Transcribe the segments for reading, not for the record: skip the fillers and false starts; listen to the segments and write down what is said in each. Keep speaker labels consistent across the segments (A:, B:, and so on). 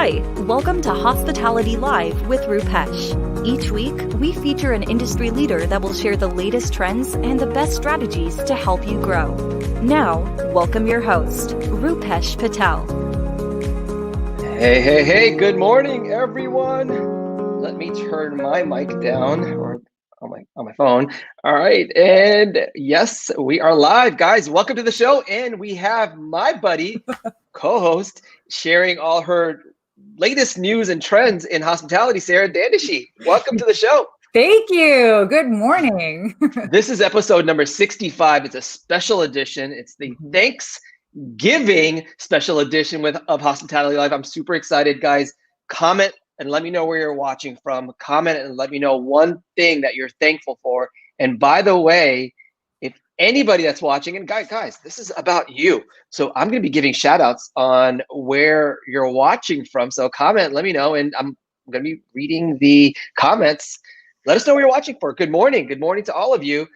A: Hi, welcome to Hospitality Live with Rupesh. Each week, we feature an industry leader that will share the latest trends and the best strategies to help you grow. Now, welcome your host, Rupesh Patel.
B: Hey, good morning, everyone. Let me turn my mic down or on my phone. All right, and yes, we are live, guys. Welcome to the show, and we have my buddy, co-host, sharing all her latest news and trends in hospitality, Sarah Dandashy. Welcome to the show.
C: Thank you. Good morning.
B: This is episode number 65. It's a special edition. It's the Thanksgiving special edition of Hospitality Live. I'm super excited, guys. Comment and let me know where you're watching from. Comment and let me know one thing that you're thankful for. And by the way, if anybody that's watching, and guys, this is about you. So I'm going to be giving shout outs on where you're watching from. So comment, let me know. And I'm going to be reading the comments. Let us know where you're watching for. Good morning. Good morning to all of you.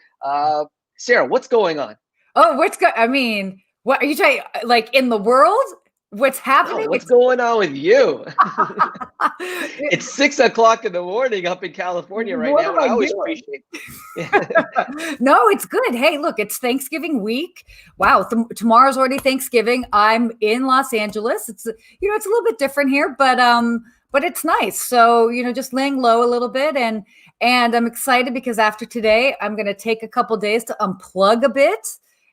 B: Sarah, what's going on?
C: Oh, what are you trying, like in the world? What's happening?
B: No, what's going on with you? It's 6 o'clock in the morning up in California right now. I always appreciate it.
C: No, it's good. Hey, look, it's Thanksgiving week. Wow, tomorrow's already Thanksgiving. I'm in Los Angeles. It's a little bit different here, but it's nice. So, just laying low a little bit and I'm excited because after today, I'm going to take a couple days to unplug a bit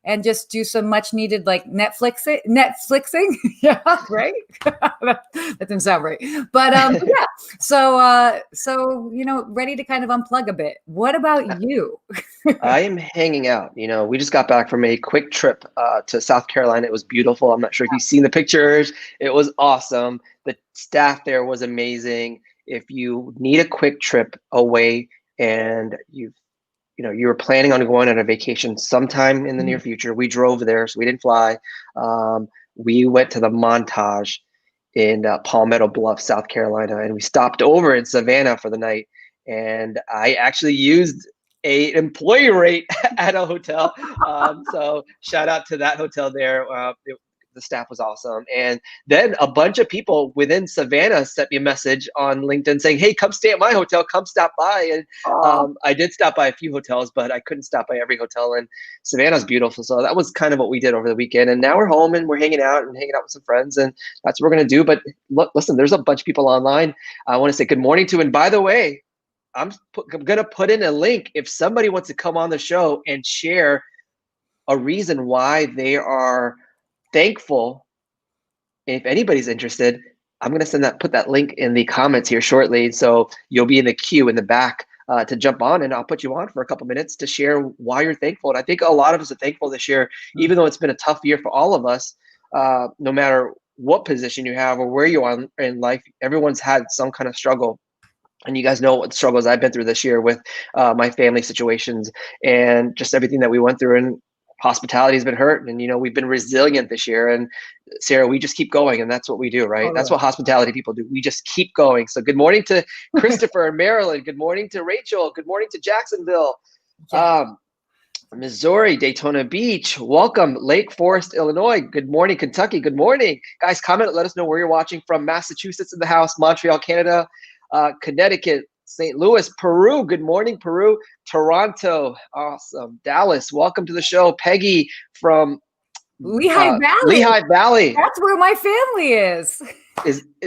C: and just do some much needed like Netflixing. Yeah, right. That didn't sound right. But yeah. So ready to kind of unplug a bit. What about you?
B: I am hanging out. We just got back from a quick trip to South Carolina. It was beautiful. I'm not sure if you've seen the pictures. It was awesome. The staff there was amazing. If you need a quick trip away and you were planning on going on a vacation sometime in the near future, we drove there, so we didn't fly. We went to the Montage in Palmetto Bluff, South Carolina, and we stopped over in Savannah for the night. And I actually used an employee rate at a hotel. So shout out to that hotel there. The staff was awesome. And then a bunch of people within Savannah sent me a message on LinkedIn saying, hey, come stay at my hotel, come stop by. And I did stop by a few hotels, but I couldn't stop by every hotel. And Savannah's beautiful. So that was kind of what we did over the weekend. And now we're home and we're hanging out with some friends. And that's what we're going to do. But look, listen, there's a bunch of people online I want to say good morning to. And by the way, I'm going to put in a link if somebody wants to come on the show and share a reason why they are thankful. If anybody's interested, I'm going to put that link in the comments here shortly. So you'll be in the queue in the back to jump on, and I'll put you on for a couple minutes to share why you're thankful. And I think a lot of us are thankful this year, even though it's been a tough year for all of us, no matter what position you have or where you are in life, everyone's had some kind of struggle. And you guys know what struggles I've been through this year with my family situations and just everything that we went through. And hospitality has been hurt, and we've been resilient this year. And Sarah, we just keep going, and that's what we do, right? That's what hospitality people do. We just keep going. So good morning to Christopher in Maryland. Good morning to Rachel. Good morning to Jacksonville, Missouri, Daytona Beach. Welcome, Lake Forest, Illinois. Good morning, Kentucky. Good morning, guys. Comment. Let us know where you're watching from. Massachusetts in the house. Montreal, Canada. Connecticut. St. Louis, Peru. Good morning, Peru. Toronto. Awesome. Dallas. Welcome to the show. Peggy from
C: Lehigh Valley. That's where my family is.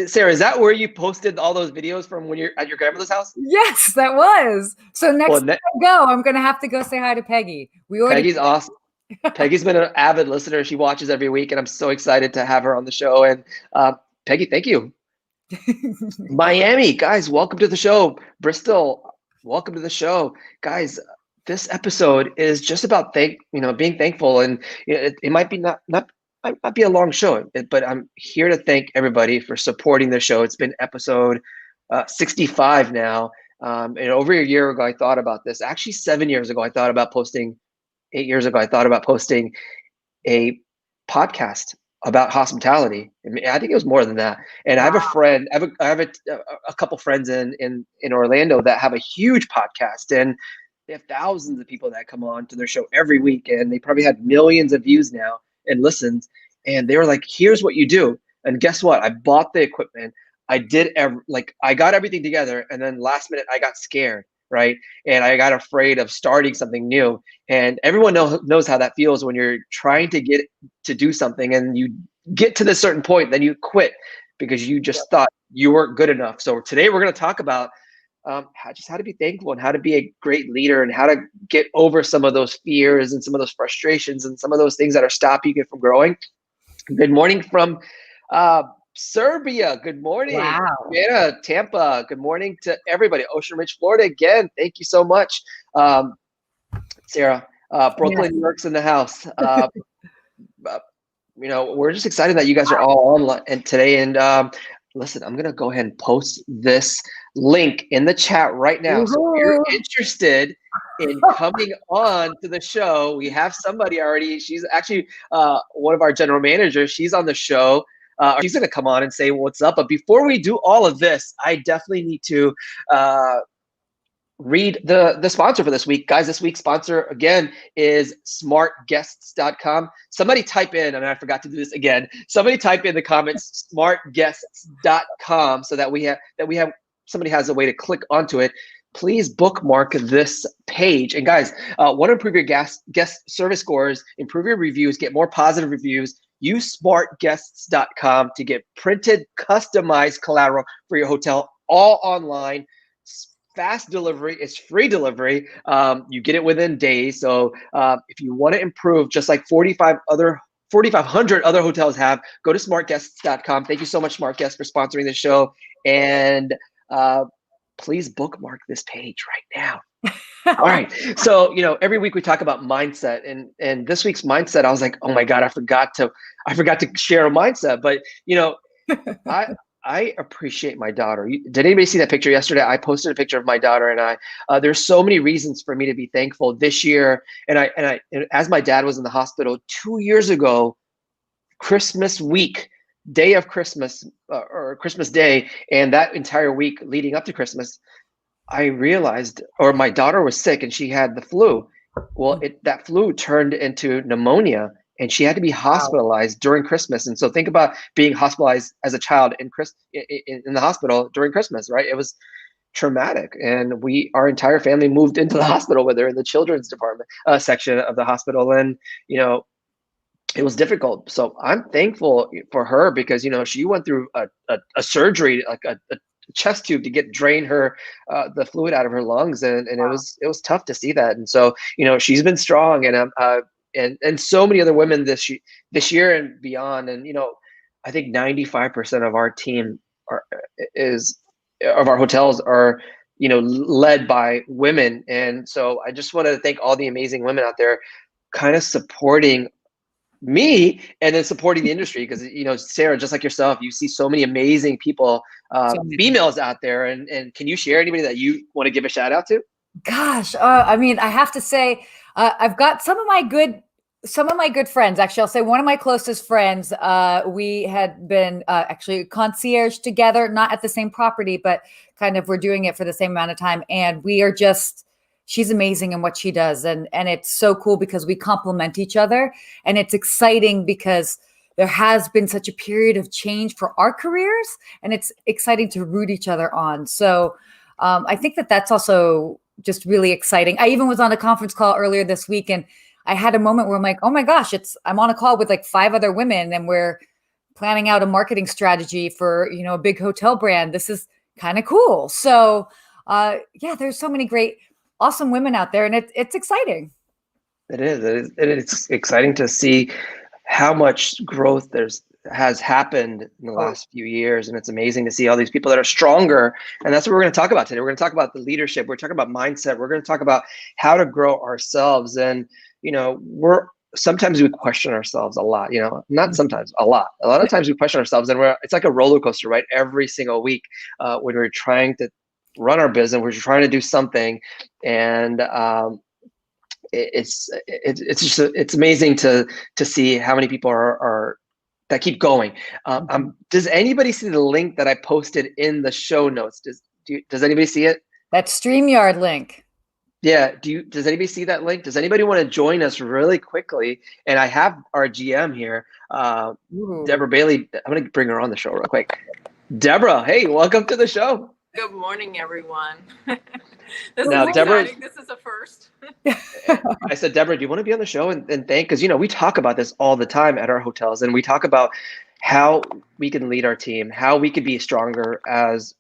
B: Sarah, is that where you posted all those videos from when you're at your grandmother's house?
C: Yes, that was. So next time I go, I'm going to have to go say hi to Peggy.
B: Peggy's awesome. Peggy's been an avid listener. She watches every week, and I'm so excited to have her on the show. And Peggy, thank you. Miami, guys, welcome to the show. Bristol, welcome to the show. Guys, this episode is just about being thankful, and it might be not be a long show, but I'm here to thank everybody for supporting the show. It's been episode 65 now, and over a year ago I thought about this. Actually, 7 years ago I thought about posting. 8 years ago I thought about posting a podcast about hospitality. I think it was more than that. And I have a friend, I have a couple friends in Orlando that have a huge podcast, and they have thousands of people that come on to their show every week, and they probably had millions of views now and listens. And they were like, here's what you do. And guess what? I bought the equipment. I got everything together, and then last minute I got scared, right? And I got afraid of starting something new. And everyone knows how that feels when you're trying to get to do something and you get to this certain point, then you quit because you just thought you weren't good enough. So today we're going to talk about how to be thankful and how to be a great leader and how to get over some of those fears and some of those frustrations and some of those things that are stopping you from growing. Good morning from Serbia. Good morning.
C: Wow.
B: Yeah, Tampa. Good morning to everybody. Ocean Ridge, Florida. Again, thank you so much. Sarah, Brooklyn, New York's in the house. We're just excited that you guys are all online and today. And listen, I'm going to go ahead and post this link in the chat right now. So if you're interested in coming on to the show, we have somebody already. She's actually one of our general managers. She's on the show. She's going to come on and say what's up. But before we do all of this, I definitely need to read the sponsor for this week. Guys, this week's sponsor, again, is smartguests.com. Somebody type in, and I forgot to do this again, somebody type in the comments smartguests.com so that we have somebody has a way to click onto it. Please bookmark this page. And guys, want to improve your guest service scores, improve your reviews, get more positive reviews, use smartguests.com to get printed, customized collateral for your hotel, all online. Fast delivery, it's free delivery. You get it within days. So if you want to improve, just like 4,500 other hotels have, go to smartguests.com. Thank you so much, Smart Guests, for sponsoring the show. And please bookmark this page right now. All right. So, every week we talk about mindset, and this week's mindset, I was like, oh my God, I forgot to share a mindset. But, I appreciate my daughter. Did anybody see that picture yesterday? I posted a picture of my daughter and I. There's so many reasons for me to be thankful this year. And as my dad was in the hospital 2 years ago, Christmas week, day of Christmas or Christmas Day, and that entire week leading up to Christmas, I realized, or my daughter was sick and she had the flu. Well, that flu turned into pneumonia. And she had to be hospitalized during Christmas. And so think about being hospitalized as a child in the hospital during Christmas, right? It was traumatic. And our entire family moved into the hospital with her in the children's department section of the hospital. And, it was difficult. So I'm thankful for her because, she went through a surgery, like a chest tube to drain her the fluid out of her lungs. And it was tough to see that. And so, she's been strong, and so many other women this year and beyond. And, I think 95% of our team of our hotels are, led by women. And so I just want to thank all the amazing women out there kind of supporting me and then supporting the industry. Because, Sarah, just like yourself, you see so many amazing people, females out there. And can you share anybody that you want to give a shout out to?
C: Gosh, I have to say, I've got some of my good friends. Actually, I'll say one of my closest friends. We had been actually concierge together, not at the same property, but kind of we're doing it for the same amount of time. And we are she's amazing in what she does. And it's so cool because we complement each other. And it's exciting because there has been such a period of change for our careers. And it's exciting to root each other on. So I think that's also just really exciting. I even was on a conference call earlier this week, and I had a moment where I'm like, oh my gosh, I'm on a call with like 5 other women and we're planning out a marketing strategy for, a big hotel brand. This is kind of cool. So there's so many great, awesome women out there, and it's exciting.
B: It is. It's exciting to see how much growth has happened in the last few years. And it's amazing to see all these people that are stronger. And that's what we're going to talk about today. We're going to talk about the leadership. We're talking about mindset. We're going to talk about how to grow ourselves. And, sometimes we question ourselves a lot, not sometimes, a lot of times we question ourselves, and it's like a roller coaster, right? Every single week when we're trying to run our business, we're trying to do something. And it's amazing to see how many people are that keep going. Does anybody see the link that I posted in the show notes? Does anybody see it? Yeah. Does anybody see that link? Does anybody want to join us really quickly? And I have our GM here, Deborah Bailey. I'm going to bring her on the show real quick. Deborah, hey, welcome to the show.
D: Good morning, everyone. This
B: Now,
D: is
B: Deborah,
D: exciting. This is a first.
B: I said, Deborah, do you want to be on the show and thank? Because, we talk about this all the time at our hotels, and we talk about how we can lead our team, how we could be stronger as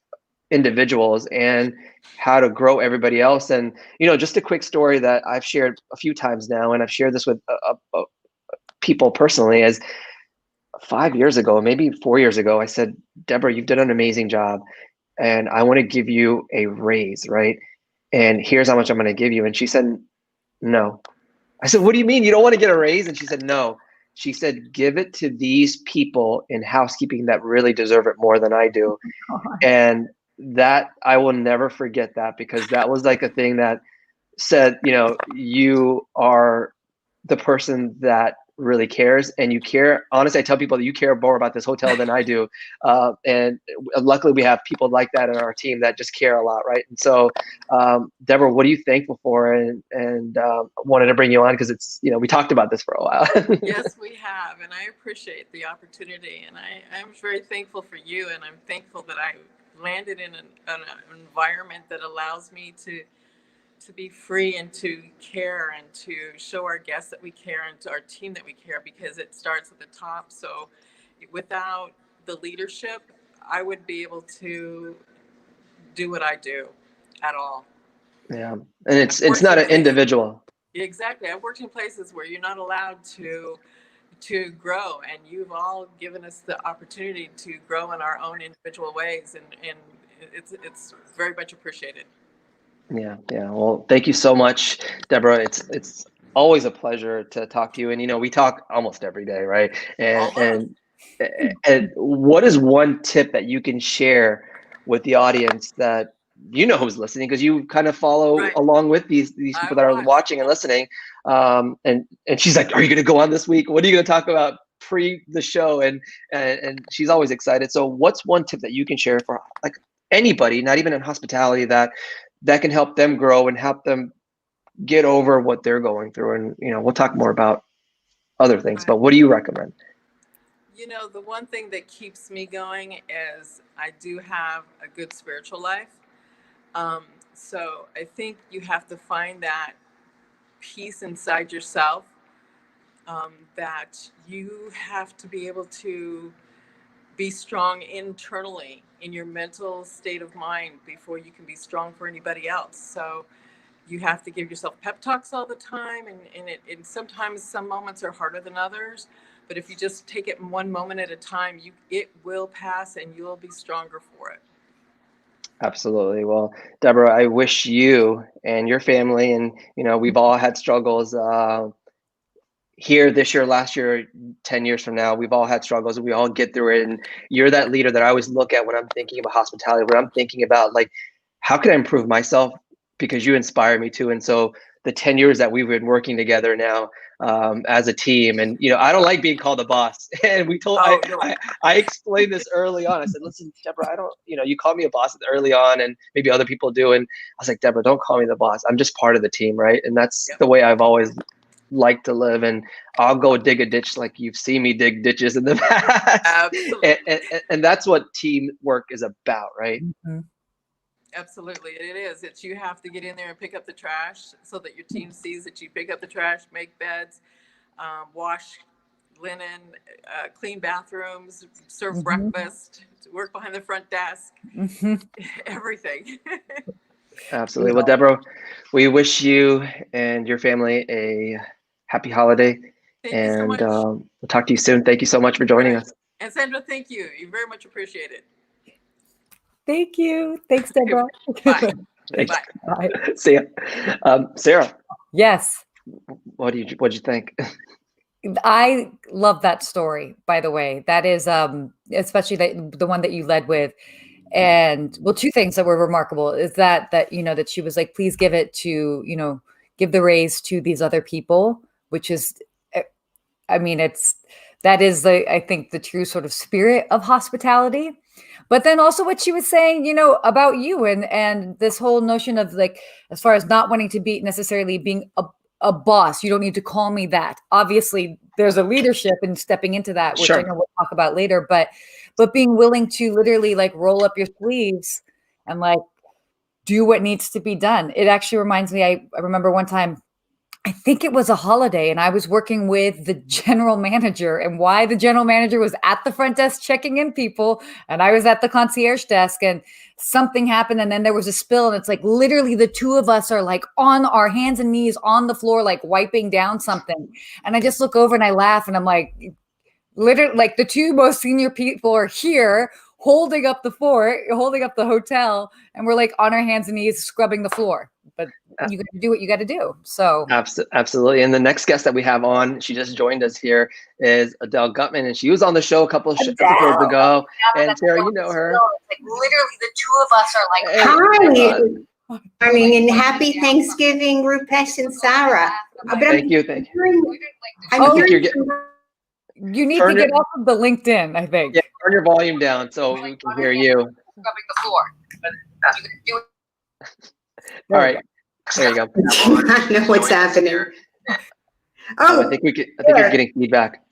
B: individuals, and how to grow everybody else. And, just a quick story that I've shared a few times now, and I've shared this with people personally, is 5 years ago, maybe 4 years ago, I said, Deborah, you've done an amazing job, and I want to give you a raise, right? And here's how much I'm going to give you. And she said, no. I said, what do you mean you don't want to get a raise? And she said, no. She said, give it to these people in housekeeping that really deserve it more than I do. And that, I will never forget that, because that was like a thing that said, you are the person that really cares, and you care. Honestly, I tell people that you care more about this hotel than I do. And luckily we have people like that in our team that just care a lot, right? And so, Deborah, what are you thankful for? And wanted to bring you on because it's, we talked about this for a while.
D: Yes, we have, and I appreciate the opportunity, and I'm very thankful for you, and I'm thankful that I landed in an environment that allows me to be free and to care and to show our guests that we care and to our team that we care, because it starts at the top. So without the leadership, I wouldn't be able to do what I do at all.
B: Yeah, and it's not an individual.
D: Exactly. I've worked in places where you're not allowed to grow, and you've all given us the opportunity to grow in our own individual ways, and it's very much appreciated.
B: Yeah. Well, thank you so much, Deborah. It's always a pleasure to talk to you. And we talk almost every day, right? And what is one tip that you can share with the audience that who's listening, because you kind of follow along with these people that are watching and listening. And she's like, "Are you going to go on this week? What are you going to talk about pre the show?" And she's always excited. So, what's one tip that you can share for like anybody, not even in hospitality, that can help them grow and help them get over what they're going through? And, we'll talk more about other things, but what do you recommend?
D: The one thing that keeps me going is I do have a good spiritual life. So I think you have to find that peace inside yourself, that you have to be able to be strong internally in your mental state of mind before you can be strong for anybody else. So you have to give yourself pep talks all the time, and sometimes some moments are harder than others, but if you just take it one moment at a time, it will pass and you'll be stronger for it.
B: Absolutely. Well, Deborah, I wish you and your family, and we've all had struggles here this year, last year, 10 years from now, we've all had struggles, and we all get through it. And you're that leader that I always look at when I'm thinking about hospitality, when I'm thinking about like, how can I improve myself? Because you inspire me too. And so the 10 years that we've been working together now as a team, and I don't like being called a boss. And I explained this early on. I said, listen, Deborah, I don't, you called me a boss early on, and maybe other people do. And I was like, Deborah, don't call me the boss. I'm just part of the team, right? And that's the way I've always like to live. And I'll go dig a ditch like you've seen me dig ditches in the past.
D: Absolutely.
B: And that's what teamwork is about, right?
C: Mm-hmm.
D: Absolutely, it is. It's you have to get in there and pick up the trash so that your team sees that you pick up the trash, make beds, wash linen, clean bathrooms, serve breakfast, work behind the front desk, everything.
B: Absolutely. Well, Deborah, we wish you and your family a happy holiday.
D: Thank you so much.
B: We'll talk to you soon. Thank you so much for joining us.
D: And Sandra, thank you. You very much appreciate it.
C: Thank you. Thanks, Deborah.
D: Bye.
B: Thanks.
C: Bye.
B: See ya. Sarah.
C: Yes.
B: What'd you think?
C: I love that story, by the way. That is especially the one that you led with. And well, two things that were remarkable is that that she was like, please give it to, give the raise to these other people, which is, I mean, that is I think the true sort of spirit of hospitality. But then also what she was saying, about you and this whole notion of like, as far as not wanting to be necessarily being a boss, you don't need to call me that. Obviously, there's a leadership and stepping into that, which I
B: Sure.
C: know we'll talk about later, but being willing to literally like roll up your sleeves and like do what needs to be done. It actually reminds me, I remember one time, I think it was a holiday, and I was working with the general manager, and why the general manager was at the front desk checking in people, and I was at the concierge desk, and something happened, and then there was a spill, and it's like literally the two of us are like on our hands and knees on the floor, like wiping down something. And I just look over and I laugh, and I'm like, literally, like the two most senior people are here holding up the fort, holding up the hotel, and we're like on our hands and knees scrubbing the floor. But you got to do what you got to do. So
B: Absolutely. And the next guest that we have on, she just joined us here, is Adele Gutman, and she was on the show a couple of episodes ago. And Sarah, you know her.
C: Like literally, the two of us are like,
E: Hi, morning, and happy Thanksgiving, Rupesh and Sarah.
B: Thank you. Thank you.
E: I'm
B: think
E: hearing
B: you're
C: you need
B: Turn
C: to get
B: it-
C: off of the LinkedIn, I think.
B: Yeah, turn your volume down so we can hear you.
C: Scrubbing the floor. But you can do it.
B: All right. There you go.
E: I know what's happening.
B: I
E: Oh,
B: think you're getting feedback.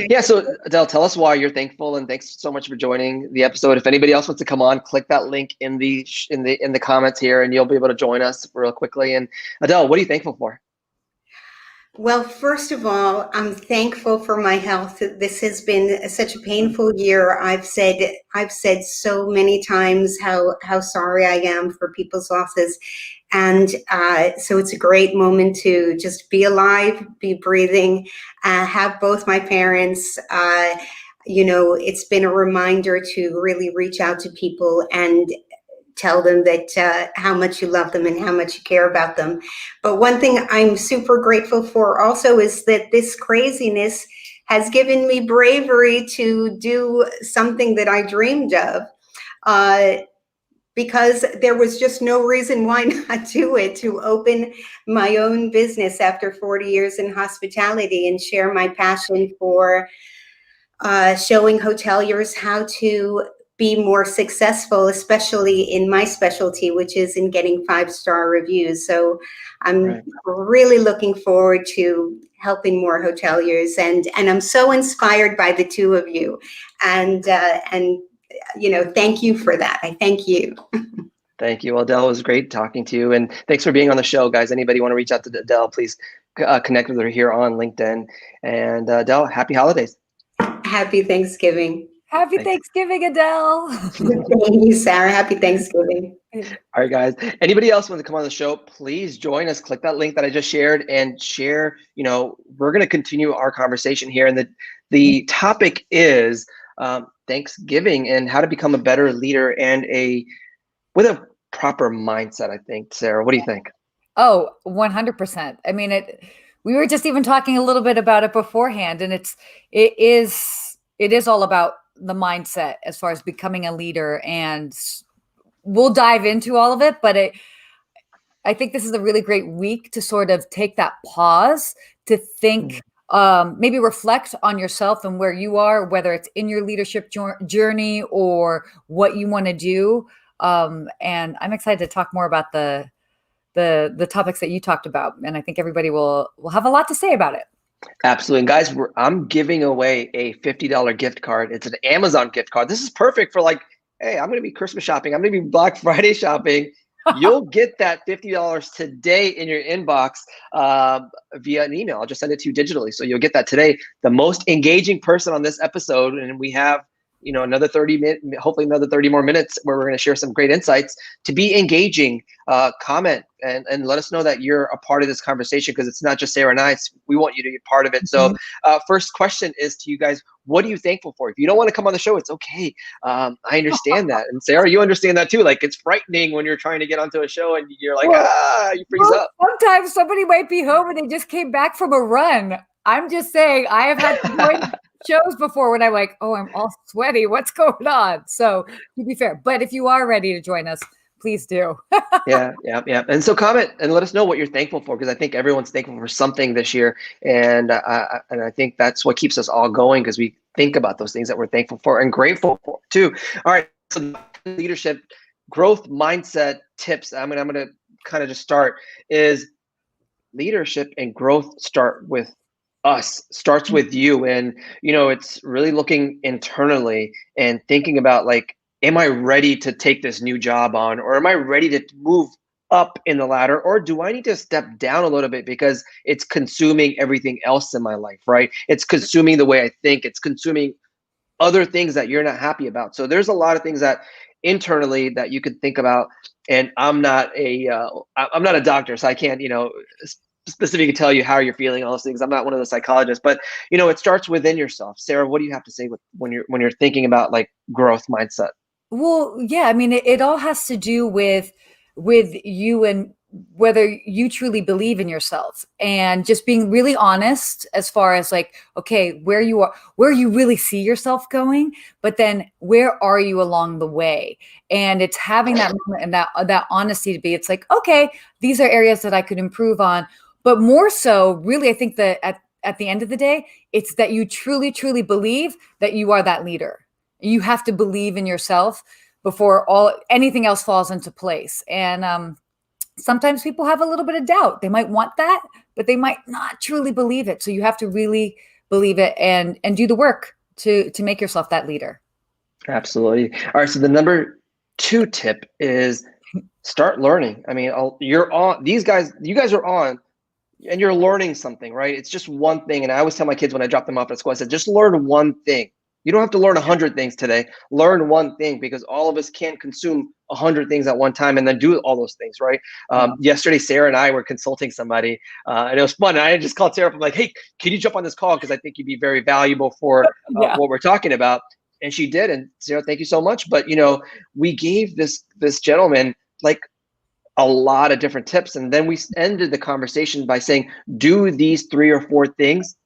B: Yeah. So Adele, tell us why you're thankful, and thanks so much for joining the episode. If anybody else wants to come on, click that link in the comments here, and you'll be able to join us real quickly. And Adele, what are you thankful for?
E: well, first of all, I'm thankful for my health. This has been such a painful year. I've said so many times how sorry I am for people's losses. And so it's a great moment to just be alive, be breathing, have both my parents. It's been a reminder to really reach out to people and tell them that how much you love them and how much you care about them. But one thing I'm super grateful for also is that this craziness has given me bravery to do something that I dreamed of. Because there was just no reason why not do it, to open my own business after 40 years in hospitality and share my passion for showing hoteliers how to be more successful, especially in my specialty, which is in getting 5-star reviews. So I'm really looking forward to helping more hoteliers, and I'm so inspired by the two of you, and thank you for that. I thank you.
B: Thank you, Adele. It was great talking to you, and thanks for being on the show, guys. Anybody want to reach out to Adele, please connect with her here on LinkedIn. And Adele, happy holidays.
E: Happy Thanksgiving.
C: Happy Thanksgiving, Adele.
E: Thank you, Sarah. Happy Thanksgiving.
B: All right, guys. Anybody else want to come on the show, please join us. Click that link that I just shared and share. We're going to continue our conversation here. And the topic is Thanksgiving and how to become a better leader and with a proper mindset, I think. Sarah, what do you think?
C: Oh, 100%. I mean, we were just even talking a little bit about it beforehand, and it is all about the mindset as far as becoming a leader, and we'll dive into all of it, but I think this is a really great week to sort of take that pause to think, maybe reflect on yourself and where you are, whether it's in your leadership journey or what you want to do. And I'm excited to talk more about the topics that you talked about, and I think everybody will have a lot to say about it.
B: Absolutely. And guys, I'm giving away a $50 gift card. It's an Amazon gift card. This is perfect for hey, I'm going to be Christmas shopping. I'm going to be Black Friday shopping. You'll get that $50 today in your inbox via an email. I'll just send it to you digitally. So you'll get that today. The most engaging person on this episode, and we have another 30 minutes, hopefully another 30 more minutes where we're going to share some great insights. To be engaging, comment and let us know that you're a part of this conversation, because it's not just Sarah and I. We want you to be part of it. So first question is to you guys, what are you thankful for? If you don't want to come on the show, it's okay. I understand that. And Sarah, you understand that too. Like, it's frightening when you're trying to get onto a show and you're like, you freeze up.
C: Sometimes somebody might be home and they just came back from a run. I'm just saying, I have had to join shows before when I'm like, oh, I'm all sweaty. What's going on? So to be fair, but if you are ready to join us, please do.
B: Yeah. And so comment and let us know what you're thankful for, because I think everyone's thankful for something this year. And I think that's what keeps us all going, because we think about those things that we're thankful for and grateful for too. All right. So leadership, growth mindset tips. I'm going to kind of just start is leadership and growth start with us, starts with you. And, it's really looking internally and thinking about like, am I ready to take this new job on, or am I ready to move up in the ladder, or do I need to step down a little bit because it's consuming everything else in my life, right? It's consuming the way I think, it's consuming other things that you're not happy about. So there's a lot of things that internally that you could think about. And I'm not a doctor, so I can't, specifically tell you how you're feeling, all those things. I'm not one of the psychologists, but it starts within yourself. Sarah, what do you have to say when you're thinking about like growth mindset?
C: Well, yeah, I mean, it all has to do with you and whether you truly believe in yourself, and just being really honest as far as like, okay, where you are, where you really see yourself going, but then where are you along the way? And it's having that moment and that honesty to be, it's like, okay, these are areas that I could improve on. But more so, really, I think that at the end of the day, it's that you truly, truly believe that you are that leader. You have to believe in yourself before anything else falls into place. And sometimes people have a little bit of doubt. They might want that, but they might not truly believe it. So you have to really believe it and do the work to make yourself that leader.
B: Absolutely. All right. So the number 2 tip is start learning. I mean, you're on, you guys are on, and you're learning something, right? It's just one thing. And I always tell my kids when I drop them off at school, I said, just learn one thing. You don't have to learn 100 things today. Learn one thing, because all of us can't consume 100 things at one time and then do all those things, right? Yesterday, Sarah and I were consulting somebody, and it was fun. And I just called Sarah up. I'm like, hey, can you jump on this call? Because I think you'd be very valuable for what we're talking about. And she did. And Sarah, thank you so much. But, we gave this gentleman like a lot of different tips. And then we ended the conversation by saying, do these 3 or 4 things.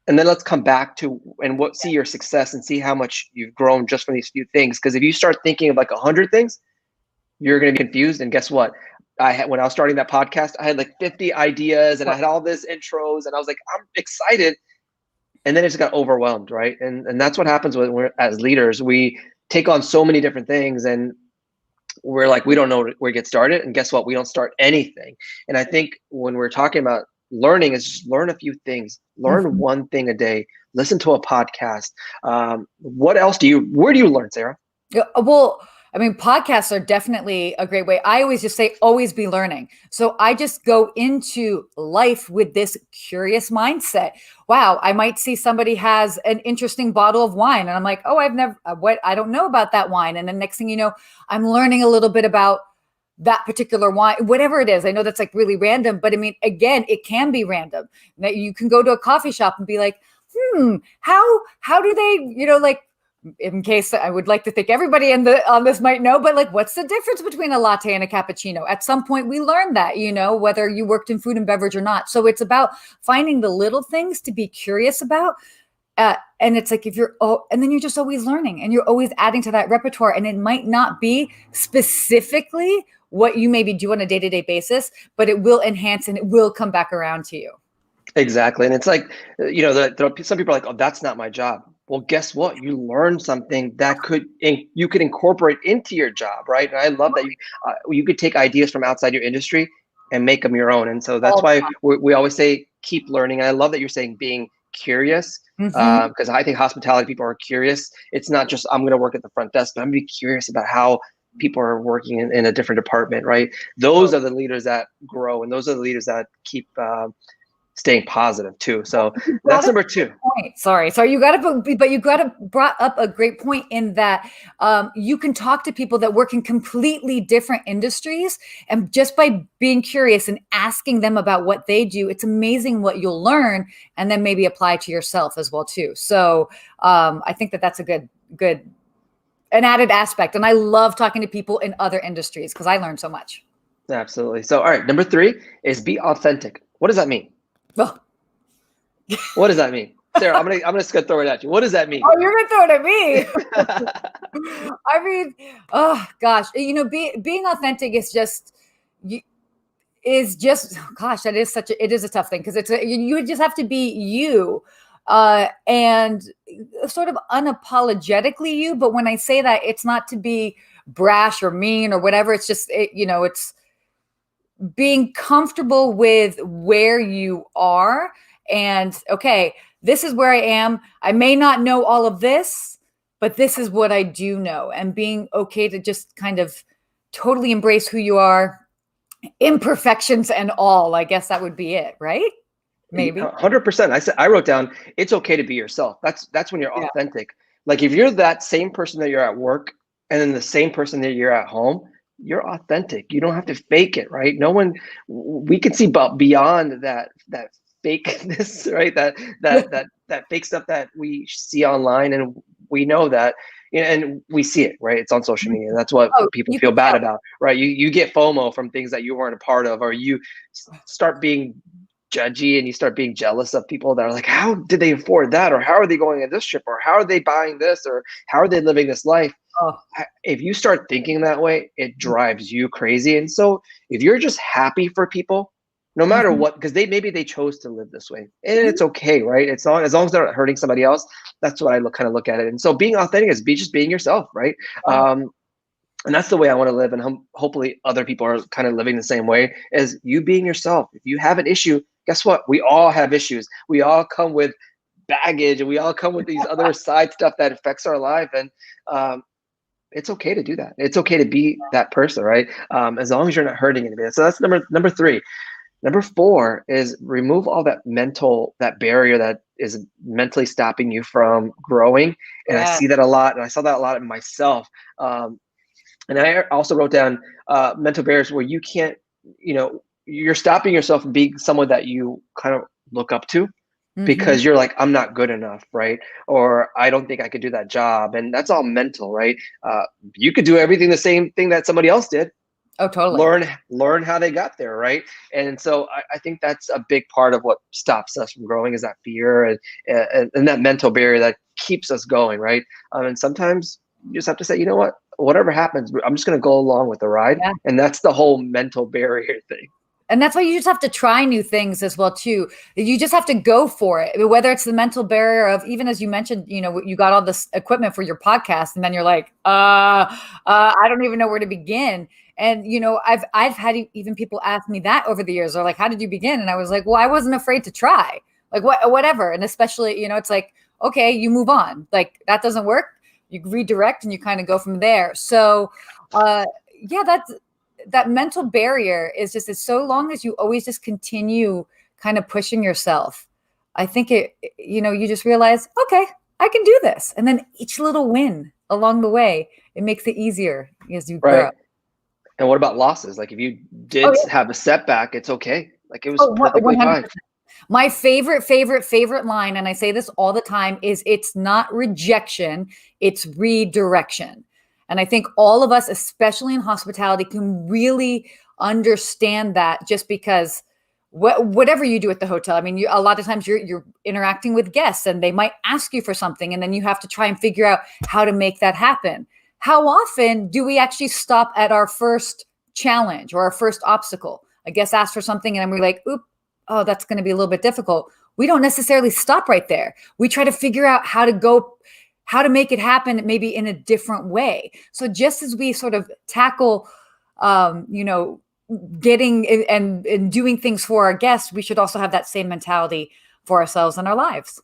B: And then let's come back to see your success and see how much you've grown just from these few things. Because if you start thinking of like 100 things, you're going to be confused. And guess what? When I was starting that podcast, I had like 50 ideas and I had all this intros, and I was like, I'm excited. And then it just got overwhelmed, right? And that's what happens when we're as leaders. We take on so many different things, and we're like, we don't know where to get started. And guess what? We don't start anything. And I think when we're talking about learning, is just learn a few things, learn one thing a day, listen to a podcast. What else where do you learn, Sarah?
C: Yeah, well, I mean, podcasts are definitely a great way. I always just say, always be learning. So I just go into life with this curious mindset. Wow, I might see somebody has an interesting bottle of wine, and I'm like, oh, I don't know about that wine. And the next thing you know, I'm learning a little bit about that particular wine, whatever it is. I know that's like really random, but I mean, again, it can be random. That you can go to a coffee shop and be like, how do they, like, in case I would like to think everybody on this might know, but like, what's the difference between a latte and a cappuccino? At some point we learned that, whether you worked in food and beverage or not. So it's about finding the little things to be curious about. And it's like, and then you're just always learning, and you're always adding to that repertoire. And it might not be specifically what you maybe do on a day-to-day basis, but it will enhance and it will come back around to you.
B: Exactly. And it's like, some people are like, oh, that's not my job. Well, guess what? You learned something that you could incorporate into your job, right? And I love that you could take ideas from outside your industry and make them your own. And so that's why we always say, keep learning. And I love that you're saying being curious, because I think hospitality people are curious. It's not just, I'm going to work at the front desk, but I'm going to be curious about how people are working in a different department, right? Those are the leaders that grow, and those are the leaders that keep staying positive too. So that's number 2.
C: Sorry, you got to brought up a great point in that you can talk to people that work in completely different industries, and just by being curious and asking them about what they do, it's amazing what you'll learn, and then maybe apply to yourself as well too. So I think that's a good an added aspect. And I love talking to people in other industries because I learn so much.
B: Absolutely. So, all right, number 3 is be authentic. What does that mean?
C: Well,
B: what does that mean? Sarah, I'm gonna just throw it at you. What does that mean?
C: Oh, you're gonna throw it at me. I mean, oh gosh, being authentic is just gosh, it is a tough thing, because you just have to be you, and sort of unapologetically you. But when I say that, it's not to be brash or mean or whatever. It's just it's being comfortable with where you are, and okay, this is where I am. I may not know all of this, but this is what I do know, and being okay to just kind of totally embrace who you are, imperfections and all. I guess that would be it, right? Maybe.
B: 100%. I wrote down, it's okay to be yourself. That's when you're
C: Yeah.
B: authentic. Like if you're that same person that you're at work and then the same person that you're at home, you're authentic. You don't have to fake it, right? No one, we can see beyond that fakeness, right? That fake stuff that we see online, and we know that, and we see it, right? It's on social media. And that's what people
C: You
B: feel
C: can
B: bad
C: tell.
B: about, right? You get FOMO from things that you weren't a part of, or you start being judgy and you start being jealous of people that are like, how did they afford that, or how are they going on this trip, or how are they buying this, or how are they living this life?
C: Oh.
B: If you start thinking that way, it drives you crazy. And so if you're just happy for people, no matter what, because maybe they chose to live this way, and it's okay, right? It's not, as long as they're not hurting somebody else. That's what I kind of look at it. And so being authentic is just being yourself, right? And that's the way I want to live, and hopefully other people are kind of living the same way, as you being yourself. If you have an issue, guess what? We all have issues. We all come with baggage, and we all come with these other side stuff that affects our life. And it's okay to do that. It's okay to be that person, right? As long as you're not hurting anybody. So that's number 3. Number 4 is remove all that barrier that is mentally stopping you from growing. And I see that a lot, and I saw that a lot in myself. And I also wrote down mental barriers where you can't, you're stopping yourself from being someone that you kind of look up to, because you're like, I'm not good enough, right? Or I don't think I could do that job. And that's all mental, right? You could do everything the same thing that somebody else did.
C: Oh, totally.
B: Learn how they got there, right? And so I think that's a big part of what stops us from growing, is that fear and that mental barrier that keeps us going, right? And sometimes you just have to say, you know what? Whatever happens, I'm just going to go along with the ride.
C: Yeah.
B: And that's the whole mental barrier thing.
C: And that's why you just have to try new things as well, too. You just have to go for it, whether it's the mental barrier of, even as you mentioned, you got all this equipment for your podcast, and then you're like, I don't even know where to begin. And, I've had even people ask me that over the years. They're like, how did you begin? And I was like, well, I wasn't afraid to try, like whatever. And especially, it's like, okay, you move on. Like that doesn't work. You redirect and you kind of go from there. So, that mental barrier is just, as so long as you always just continue kind of pushing yourself, I think you just realize, okay, I can do this. And then each little win along the way, it makes it easier as you grow.
B: Right. And what about losses? Like if you did have a setback, it's okay. Like it was perfectly 100%. Fine.
C: My favorite line, and I say this all the time, is it's not rejection, it's redirection. And I think all of us, especially in hospitality, can really understand that, just because whatever you do at the hotel, I mean, a lot of times you're interacting with guests and they might ask you for something, and then you have to try and figure out how to make that happen. How often do we actually stop at our first challenge or our first obstacle? A guest asks for something and then we're like, oh, that's going to be a little bit difficult. We don't necessarily stop right there. We try to figure out how to make it happen, maybe in a different way. So just as we sort of tackle, getting and doing things for our guests, we should also have that same mentality for ourselves and our lives.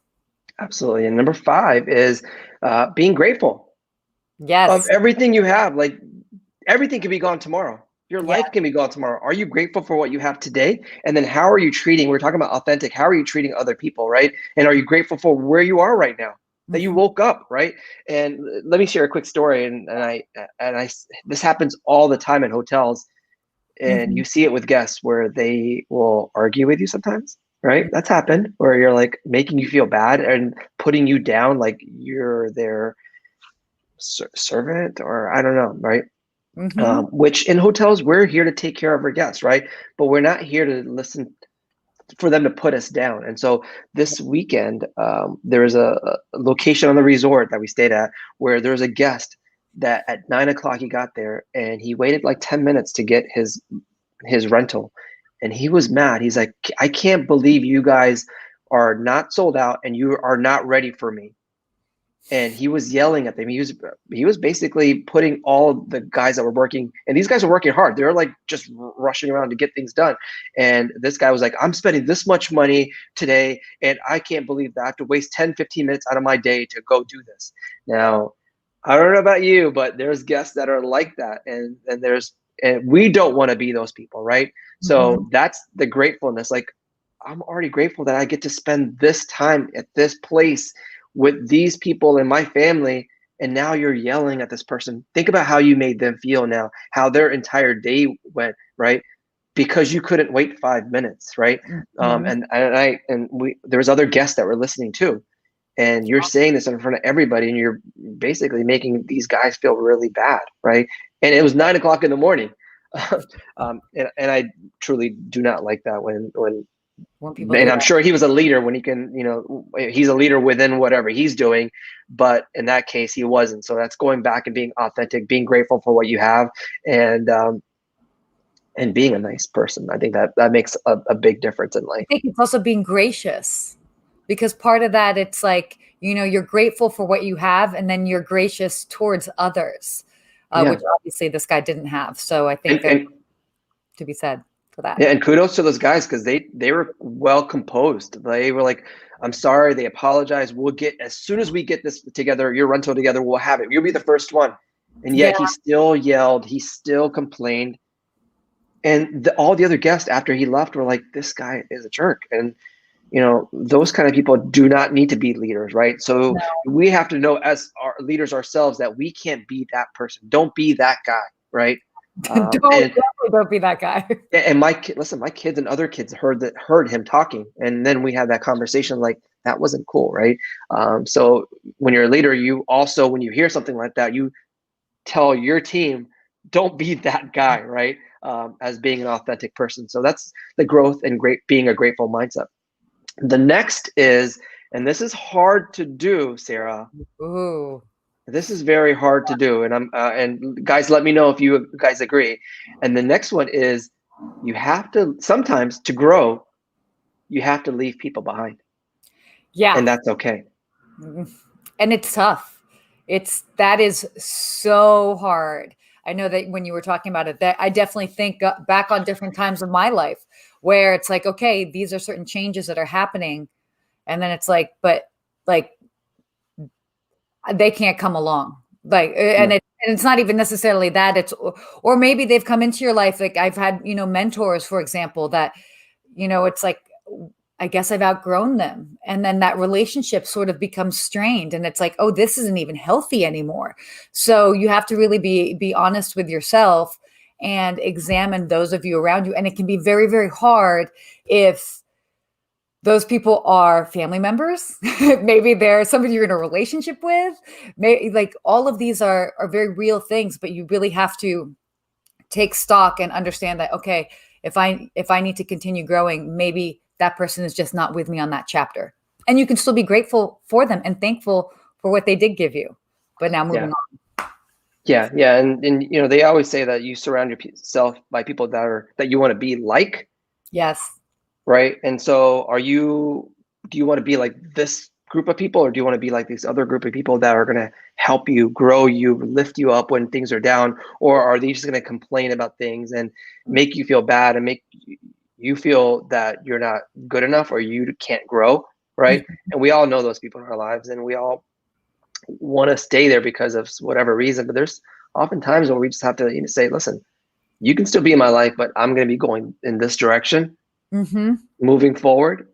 B: Absolutely. And number 5 is being grateful.
C: Yes.
B: Of everything you have. Like everything can be gone tomorrow. Your life can be gone tomorrow. Are you grateful for what you have today? And then how are you treating, we're talking about authentic, how are you treating other people, right? And are you grateful for where you are right now, that you woke up, right? And let me share a quick story. And I this happens all the time in hotels, and you see it with guests where they will argue with you sometimes, right? That's happened, where you're like making you feel bad and putting you down, like you're their servant, or I don't know, right? Which in hotels, we're here to take care of our guests, right? But we're not here to listen for them to put us down. And so this weekend, there was a location on the resort that we stayed at where there was a guest that at 9 o'clock he got there, and he waited like 10 minutes to get his rental. And he was mad. He's like, I can't believe you guys are not sold out and you are not ready for me. and he was yelling at them. He was basically putting all the guys that were working, and these guys are working hard. They're like just rushing around to get things done. And this guy was like, I'm spending this much money today, and I can't believe that I have to waste 10, 15 minutes out of my day to go do this. Now, I don't know about you, but there's guests that are like that. And we don't want to be those people, right? So that's the gratefulness. Like, I'm already grateful that I get to spend this time at this place with these people in my family, and now you're yelling at this person. Think about how you made them feel now, how their entire day went, right? Because you couldn't wait 5 minutes, right? There was other guests that were listening too, and you're saying this in front of everybody, and you're basically making these guys feel really bad, right? And it was 9 o'clock in the morning, and I truly do not like that when
C: people
B: and I'm sure he was a leader when he can, he's a leader within whatever he's doing, but in that case he wasn't. So that's going back and being authentic, being grateful for what you have, and being a nice person. I think that makes a big difference in life.
C: I think it's also being gracious, because part of that, it's like, you're grateful for what you have, and then you're gracious towards others, which obviously this guy didn't have. So I think there's to be said for that.
B: Yeah, and kudos to those guys, because they were well composed. They were like, I'm sorry, they apologized. We'll get, as soon as we get this together, your rental together, we'll have it. You'll be the first one. And yet he still yelled, he still complained. And all the other guests after he left were like, this guy is a jerk. And those kind of people do not need to be leaders, right? So we have to know, as our leaders ourselves, that we can't be that person. Don't be that guy, right?
C: Definitely don't be that guy.
B: And my kids and other kids heard him talking, and then we had that conversation. Like, that wasn't cool, right? So when you're a leader, you also, when you hear something like that, you tell your team, don't be that guy, right? As being an authentic person. So that's the growth and being a grateful mindset. The next is, and this is hard to do, Sarah.
C: Ooh.
B: This is very hard to do, and and guys, let me know if you guys agree. And the next one is, you have to, sometimes to grow, you have to leave people behind.
C: Yeah.
B: And that's okay.
C: And it's tough. That is so hard. I know that when you were talking about it, that I definitely think back on different times of my life where it's like, okay, these are certain changes that are happening. And then it's like, but like, they can't come along. Like, and it's not even necessarily that, or maybe they've come into your life. Like, I've had, mentors, for example, that, it's like, I guess I've outgrown them. And then that relationship sort of becomes strained, and it's like, oh, this isn't even healthy anymore. So you have to really be honest with yourself and examine those of you around you. And it can be very, very hard if those people are family members. Maybe they're somebody you're in a relationship with. Maybe, like, all of these are very real things, but you really have to take stock and understand that, okay, if I need to continue growing, maybe that person is just not with me on that chapter. And you can still be grateful for them and thankful for what they did give you. But now moving on.
B: Yeah. And they always say that you surround yourself by people that you want to be like.
C: Yes.
B: Right. And so do you want to be like this group of people, or do you want to be like this other group of people that are going to help you grow you, lift you up when things are down? Or are they just going to complain about things and make you feel bad and make you feel that you're not good enough or you can't grow? Right. And we all know those people in our lives, and we all want to stay there because of whatever reason. But there's often times where we just have to say, listen, you can still be in my life, but I'm going to be going in this direction. Moving forward.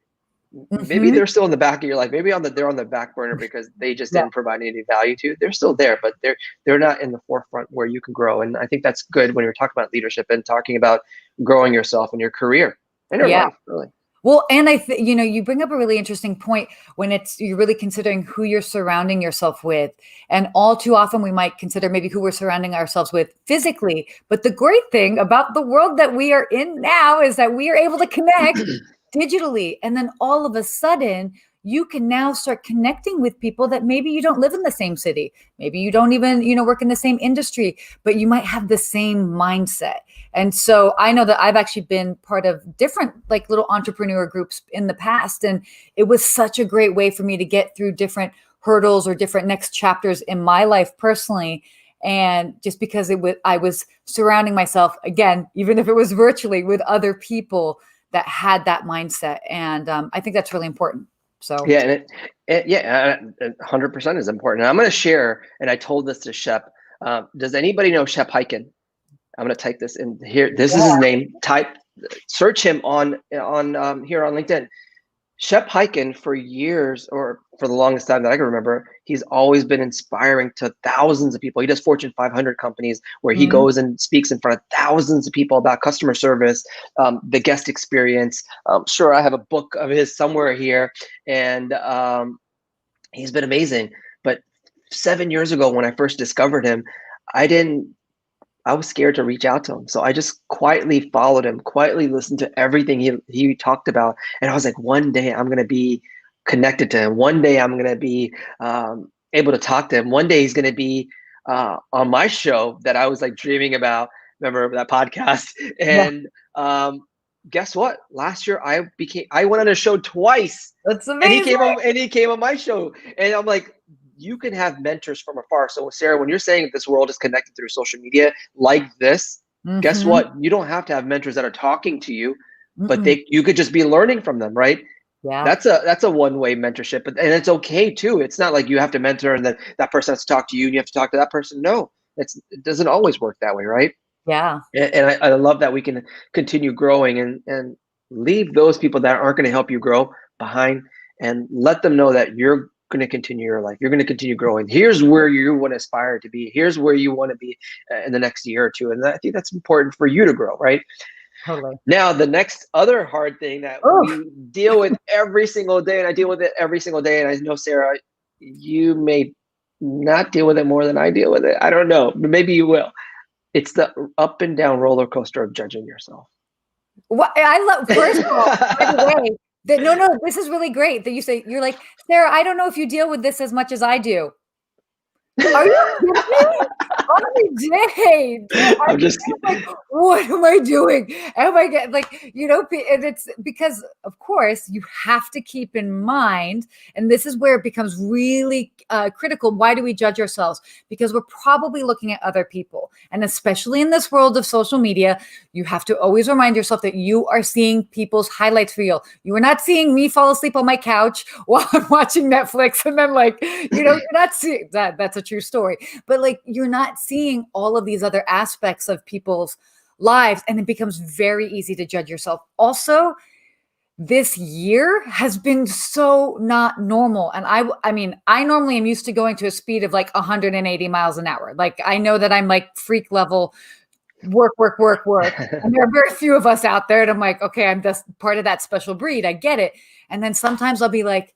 B: Maybe they're still in the back of your life. Maybe they're on the back burner because they just didn't provide any value to you. They're still there, but they're not in the forefront where you can grow. And I think that's good when you're talking about leadership and talking about growing yourself in your career and your life, really.
C: Well, and you bring up a really interesting point when you're really considering who you're surrounding yourself with. And all too often we might consider maybe who we're surrounding ourselves with physically. But the great thing about the world that we are in now is that we are able to connect digitally. And then all of a sudden, you can now start connecting with people that maybe you don't live in the same city. Maybe you don't even, work in the same industry, but you might have the same mindset. And so I know that I've actually been part of different like little entrepreneur groups in the past. And it was such a great way for me to get through different hurdles or different next chapters in my life personally. And just because I was surrounding myself, again, even if it was virtually, with other people that had that mindset. And I think that's really important. So
B: yeah, and yeah, 100% is important. And I'm going to share, and I told this to Shep. Does anybody know Shep Hyken? I'm going to type this in here. This is his name. Search him on here on LinkedIn. Shep Hyken, for years, or for the longest time that I can remember, he's always been inspiring to thousands of people. He does Fortune 500 companies where he goes and speaks in front of thousands of people about customer service, the guest experience. Sure, I have a book of his somewhere here, and he's been amazing. But 7 years ago, when I first discovered him, I was scared to reach out to him. So I just quietly followed him, quietly listened to everything he talked about. And I was like, one day I'm going to be connected to him. One day I'm going to be able to talk to him. One day he's going to be on my show that I was like dreaming about. Remember that podcast? And guess what? Last year I went on a show twice.
C: That's amazing.
B: And he came on my show. And I'm like, you can have mentors from afar. So Sarah, when you're saying this world is connected through social media like this, guess what? You don't have to have mentors that are talking to you, but you could just be learning from them, right?
C: Yeah.
B: That's a one-way mentorship, and it's okay too. It's not like you have to mentor and then that person has to talk to you and you have to talk to that person. No, it doesn't always work that way, right?
C: Yeah.
B: And I love that we can continue growing and leave those people that aren't going to help you grow behind, and let them know that you're going to continue your life. You're going to continue growing. Here's where you want to aspire to be. Here's where you want to be in the next year or two. And I think that's important for you to grow, right?
C: Totally.
B: Now, the next other hard thing that we deal with every single day, and I deal with it every single day, and I know, Sarah, you may not deal with it more than I deal with it. I don't know, but maybe you will. It's the up and down roller coaster of judging yourself.
C: What I love, first of all, by the way, no, this is really great that you say, you're like, Sarah, I don't know if you deal with this as much as I do. Are you kidding me? Every day.
B: I'm just
C: like, what am I doing? Am I getting and it's because, of course, you have to keep in mind, and this is where it becomes really critical. Why do we judge ourselves? Because we're probably looking at other people. And especially in this world of social media, you have to always remind yourself that you are seeing people's highlights reel. You are not seeing me fall asleep on my couch while I'm watching Netflix. And then you're not seeing that. That's a true story. But you're not seeing all of these other aspects of people's lives. And it becomes very easy to judge yourself. Also, this year has been so not normal. And I mean, I normally am used to going to a speed of 180 miles an hour. I know that I'm freak level work. And there are very few of us out there. And I'm like, okay, I'm just part of that special breed. I get it. And then sometimes I'll be like,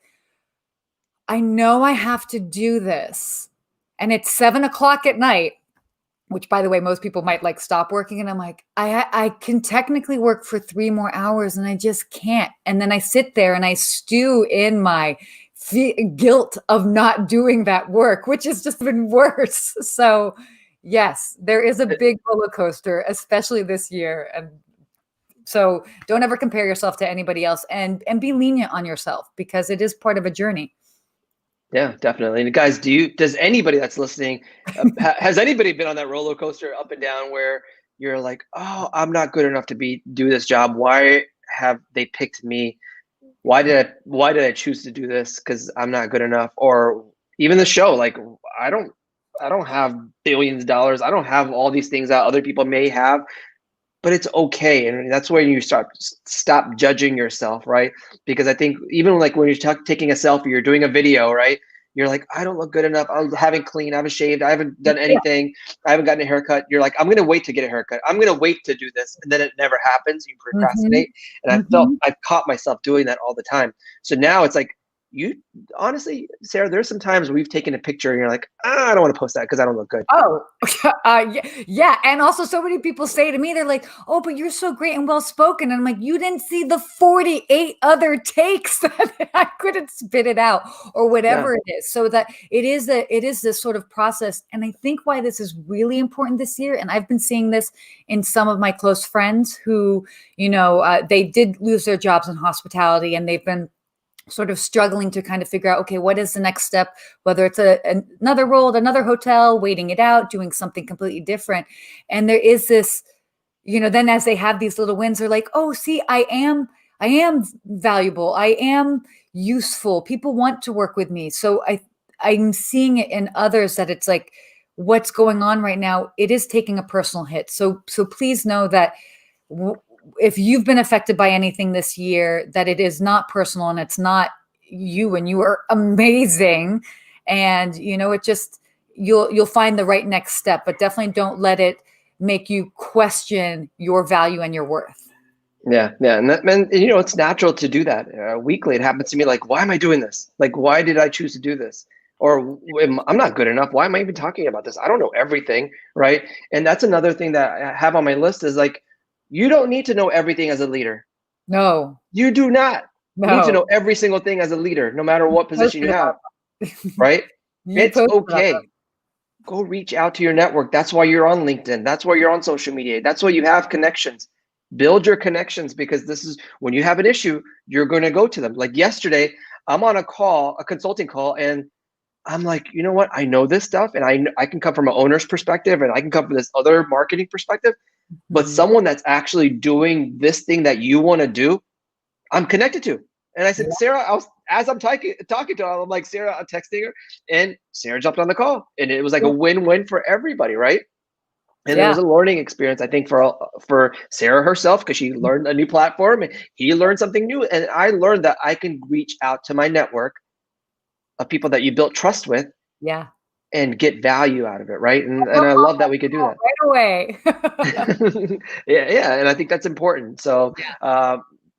C: I know I have to do this. And it's 7:00 at night, which, by the way, most people might stop working. And I'm like, I can technically work for 3 more hours and I just can't. And then I sit there and I stew in my guilt of not doing that work, which has just been worse. So yes, there is a big roller coaster, especially this year. And so don't ever compare yourself to anybody else, and be lenient on yourself, because it is part of a journey.
B: Yeah, definitely. And guys, does anybody that's listening, has anybody been on that roller coaster up and down where you're like, oh, I'm not good enough to do this job. Why have they picked me? Why did I choose to do this? Because I'm not good enough. Or even the show, I don't have billions of dollars. I don't have all these things that other people may have, but it's okay. And that's when you stop judging yourself, right? Because I think even when you're taking a selfie, you're doing a video, right? You're like, I don't look good enough. I haven't cleaned, I haven't shaved, I haven't done anything. I haven't gotten a haircut. You're like, I'm going to wait to get a haircut. I'm going to wait to do this. And then it never happens. You procrastinate. And I've caught myself doing that all the time. So now it's like, you honestly, Sarah, there's some times we've taken a picture and you're like, I don't want to post that because I don't look good.
C: Oh, yeah. And also, so many people say to me, they're like, oh, but you're so great and well-spoken. And I'm like, you didn't see the 48 other takes that I couldn't spit it out, or whatever it is. So that it is this sort of process. And I think why this is really important this year, and I've been seeing this in some of my close friends who, they did lose their jobs in hospitality, and they've been sort of struggling to kind of figure out, okay, what is the next step, whether it's another role at another hotel, waiting it out, doing something completely different. And there is this, then as they have these little wins, they're like, oh, see, I am valuable. I am useful. People want to work with me. So I'm seeing it in others that it's like, what's going on right now, it is taking a personal hit. So please know that if you've been affected by anything this year, that it is not personal and it's not you, and you are amazing. And, it just, you'll find the right next step, but definitely don't let it make you question your value and your worth.
B: Yeah. And it's natural to do that. Weekly, it happens to me. Like, why am I doing this? Like, why did I choose to do this? Or I'm not good enough. Why am I even talking about this? I don't know everything, right? And that's another thing that I have on my list is like, you don't need to know everything as a leader.
C: No.
B: You do not need to know every single thing as a leader, no matter what position you have, right? It's okay. Go reach out to your network. That's why you're on LinkedIn. That's why you're on social media. That's why you have connections. Build your connections, because this is when you have an issue, you're going to go to them. Like yesterday, I'm on a consulting call, and I'm like, you know what? I know this stuff, and I can come from an owner's perspective, and I can come from this other marketing perspective. But someone that's actually doing this thing that you want to do, I'm connected to. And I said, Sarah, as I'm talking to her, I'm like, Sarah, I'm texting her, and Sarah jumped on the call, and it was like a win-win for everybody, right? And it was a learning experience, I think, for Sarah herself, because she learned a new platform, and he learned something new, and I learned that I can reach out to my network of people that you built trust with. Yeah. And get value out of it, right? And I love that we could do that
C: right away.
B: yeah, and I think that's important. So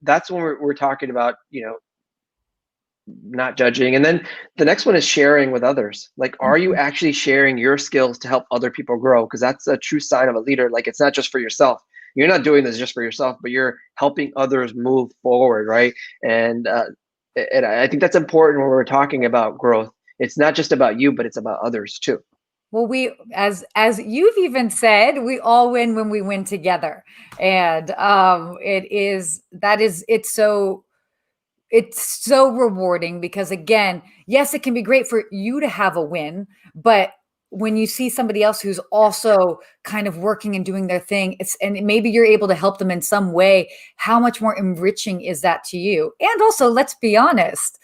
B: that's when we're talking about, not judging. And then the next one is sharing with others. Like, are you actually sharing your skills to help other people grow? Because that's a true sign of a leader. Like, it's not just for yourself. You're not doing this just for yourself, but you're helping others move forward, right? And I think that's important when we're talking about growth. It's not just about you, but it's about others too.
C: Well, as you've even said, we all win when we win together. And it's so rewarding, because again, yes, it can be great for you to have a win, but when you see somebody else who's also kind of working and doing their thing, and maybe you're able to help them in some way, how much more enriching is that to you? And also, let's be honest,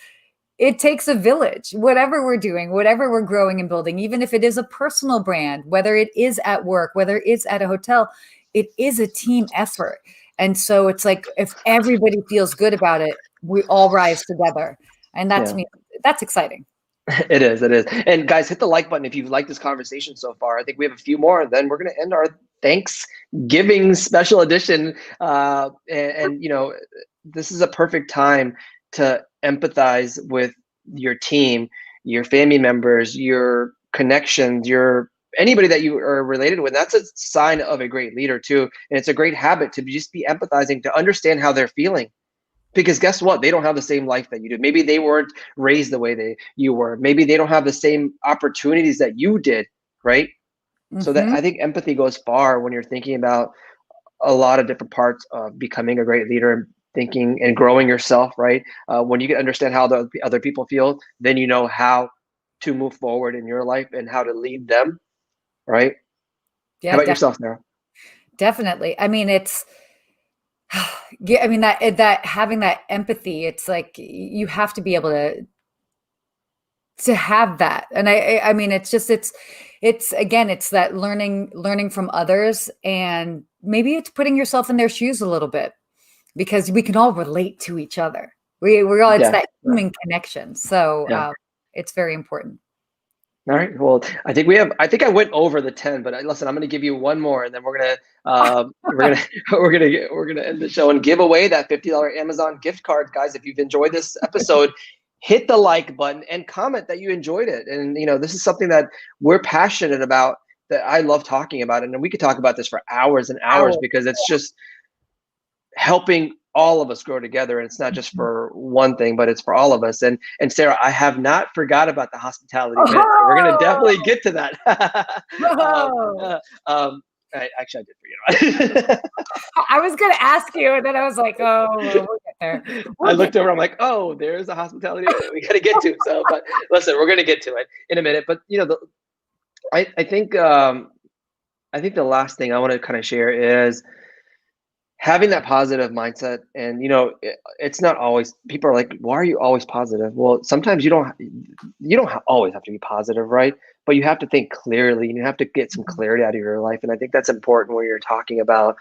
C: it takes a village, whatever we're doing, whatever we're growing and building, even if it is a personal brand, whether it is at work, whether it's at a hotel, it is a team effort. And so it's like, if everybody feels good about it, we all rise together. And that's exciting.
B: It is. And guys, hit the like button if you've liked this conversation so far. I think we have a few more, and then we're going to end our Thanksgiving special edition. This is a perfect time to empathize with your team, your family members, your connections, anybody that you are related with. That's a sign of a great leader too. And it's a great habit to just be empathizing, to understand how they're feeling. Because guess what? They don't have the same life that you do. Maybe they weren't raised the way you were. Maybe they don't have the same opportunities that you did, right? So that I think empathy goes far when you're thinking about a lot of different parts of becoming a great leader and thinking and growing yourself, right? When you can understand how the other people feel, then you know how to move forward in your life and how to lead them, right?
C: Yeah,
B: how about yourself, Sarah?
C: Definitely. I mean, that having that empathy, it's like you have to be able to have that. And I mean, it's that learning from others, and maybe it's putting yourself in their shoes a little bit, because we can all relate to each other. We're all, it's that human connection. So it's very important.
B: All right. Well, I think I went over the 10, but listen, I'm going to give you one more, and then we're going to end the show and give away that $50 Amazon gift card. Guys, if you've enjoyed this episode, hit the like button and comment that you enjoyed it. And this is something that we're passionate about, that I love talking about, and we could talk about this for hours and hours, because it's just helping all of us grow together. And it's not just for one thing, but it's for all of us. And Sarah, I have not forgot about the hospitality bit. We're going to definitely get to that. I did forget about it.
C: I was going to ask you, and then I was like, oh, there.
B: I looked over. I'm like, oh, there's a hospitality minute we got to get to. So, but listen, we're going to get to it in a minute. But I think the last thing I want to kind of share is having that positive mindset. And it's not always, people are like, why are you always positive? Well, sometimes you don't always have to be positive, right? But you have to think clearly, and you have to get some clarity out of your life. And I think that's important when you're talking about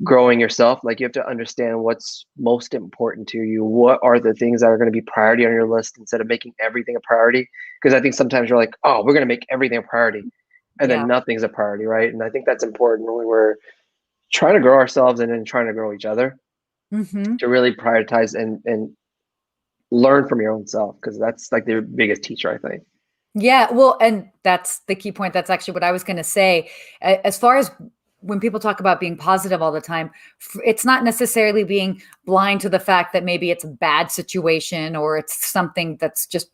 B: growing yourself. Like, you have to understand what's most important to you. What are the things that are going to be priority on your list, instead of making everything a priority? Because I think sometimes you're like, oh, we're going to make everything a priority, and then nothing's a priority, right? And I think that's important when we're trying to grow ourselves and then trying to grow each other, to really prioritize and learn from your own self, because that's like the biggest teacher, I think.
C: Yeah, well, and that's the key point. That's actually what I was going to say. As far as when people talk about being positive all the time, it's not necessarily being blind to the fact that maybe it's a bad situation or it's something that's just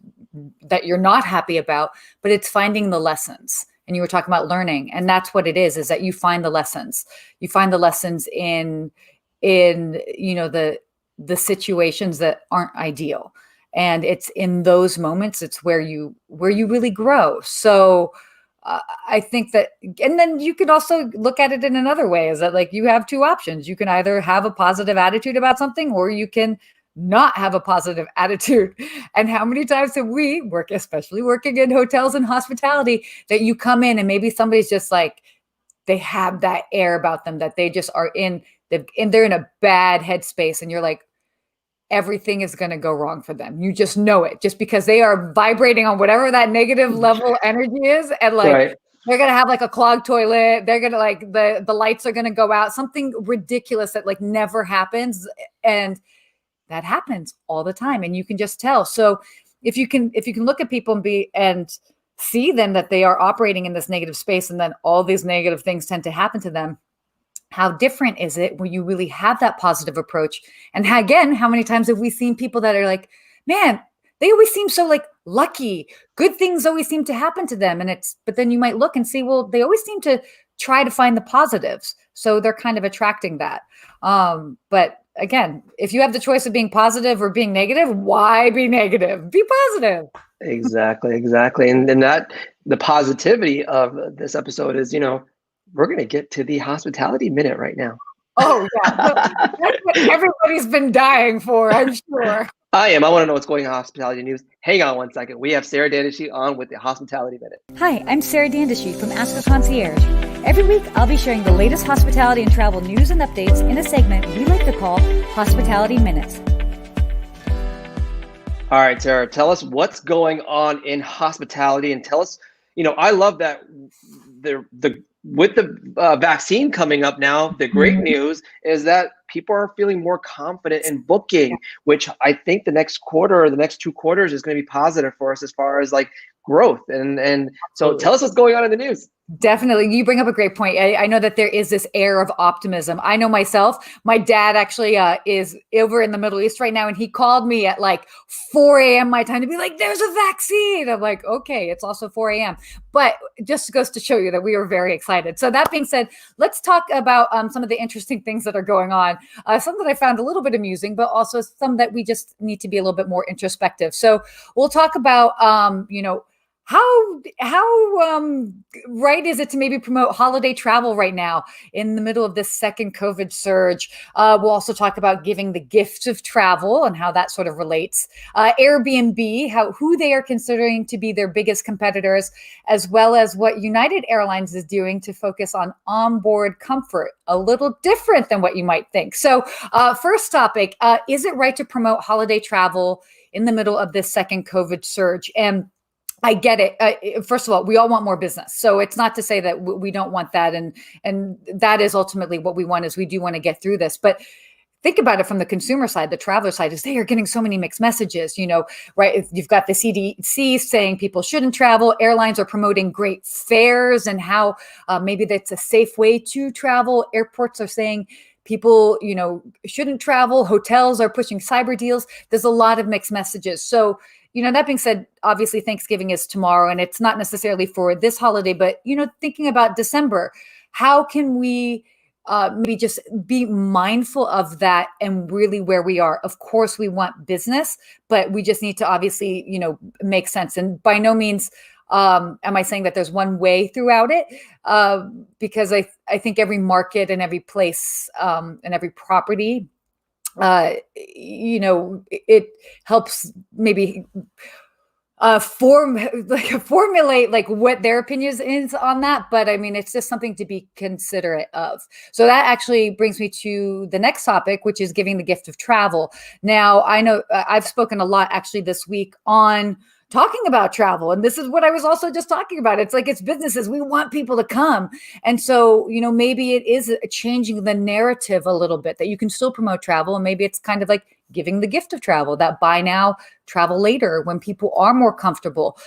C: that you're not happy about, but it's finding the lessons. And you were talking about learning, and that's what it is that you find the lessons. You find the lessons in the situations that aren't ideal. And it's in those moments, it's where you really grow. So I think that, and then you can also look at it in another way, is that like you have two options. You can either have a positive attitude about something, or you can not have a positive attitude. And how many times have we especially working in hotels and hospitality, that you come in and maybe somebody's just like, they have that air about them that they just are they're in a bad headspace, and you're like, everything is going to go wrong for them. You just know it, just because they are vibrating on whatever that negative level energy is. And like, they're going to have like a clogged toilet. They're going to like, the lights are going to go out, something ridiculous that like never happens. And that happens all the time. And you can just tell. So if you can look at people and see them that they are operating in this negative space, and then all these negative things tend to happen to them, how different is it when you really have that positive approach? And again, how many times have we seen people that are like, man, they always seem so like lucky. Good things always seem to happen to them. But then you might look and see, well, they always seem to try to find the positives. So they're kind of attracting that. But again, if you have the choice of being positive or being negative, why be negative? Be positive.
B: Exactly. And that the positivity of this episode is, we're going to get to the hospitality minute right now.
C: Oh, yeah. That's what everybody's been dying for, I'm sure.
B: I want to know what's going on in hospitality news. Hang on one second. We have Sarah Dandashy on with the hospitality minute.
A: Hi, I'm Sarah Dandashy from Ask a Concierge. Every week, I'll be sharing the latest hospitality and travel news and updates in a segment we like to call Hospitality Minutes.
B: All right, Sarah, tell us what's going on in hospitality, and tell us, I love that with the vaccine coming up now, the great news is that people are feeling more confident in booking, which I think the next quarter or the next 2 quarters is going to be positive for us as far as like growth. And so tell us what's going on in the news.
C: Definitely. You bring up a great point. I know that there is this air of optimism. I know myself, my dad actually is over in the Middle East right now. And he called me at like 4 a.m. my time to be like, there's a vaccine. I'm like, okay, it's also 4 a.m. But it just goes to show you that we were very excited. So that being said, let's talk about some of the interesting things that are going on. Some that I found a little bit amusing, but also some that we just need to be a little bit more introspective. So we'll talk about, how right is it to maybe promote holiday travel right now in the middle of this second COVID surge? We'll also talk about giving the gift of travel and how that sort of relates. Airbnb, who they are considering to be their biggest competitors, as well as what United Airlines is doing to focus on onboard comfort, a little different than what you might think. So first topic, is it right to promote holiday travel in the middle of this second COVID surge? And I get it. First of all, we all want more business. So it's not to say that we don't want that. And that is ultimately what we want, is we do want to get through this. But think about it from the consumer side, the traveler side, is they are getting so many mixed messages, right? You've got the CDC saying people shouldn't travel. Airlines are promoting great fares and how maybe that's a safe way to travel. Airports are saying people, shouldn't travel. Hotels are pushing cyber deals. There's a lot of mixed messages. So, that being said, obviously Thanksgiving is tomorrow, and it's not necessarily for this holiday, but, thinking about December, how can we maybe just be mindful of that and really where we are. Of course, we want business, but we just need to obviously, make sense. And by no means am I saying that there's one way throughout it, because I think every market and every place and every property, it helps maybe formulate like what their opinion is on that. But I mean, it's just something to be considerate of. So that actually brings me to the next topic, which is giving the gift of travel. Now, I know I've spoken a lot actually this week on talking about travel. And this is what I was also just talking about. It's like, it's businesses. We want people to come. And so, maybe it is changing the narrative a little bit, that you can still promote travel. And maybe it's kind of like giving the gift of travel, that buy now, travel later, when people are more comfortable,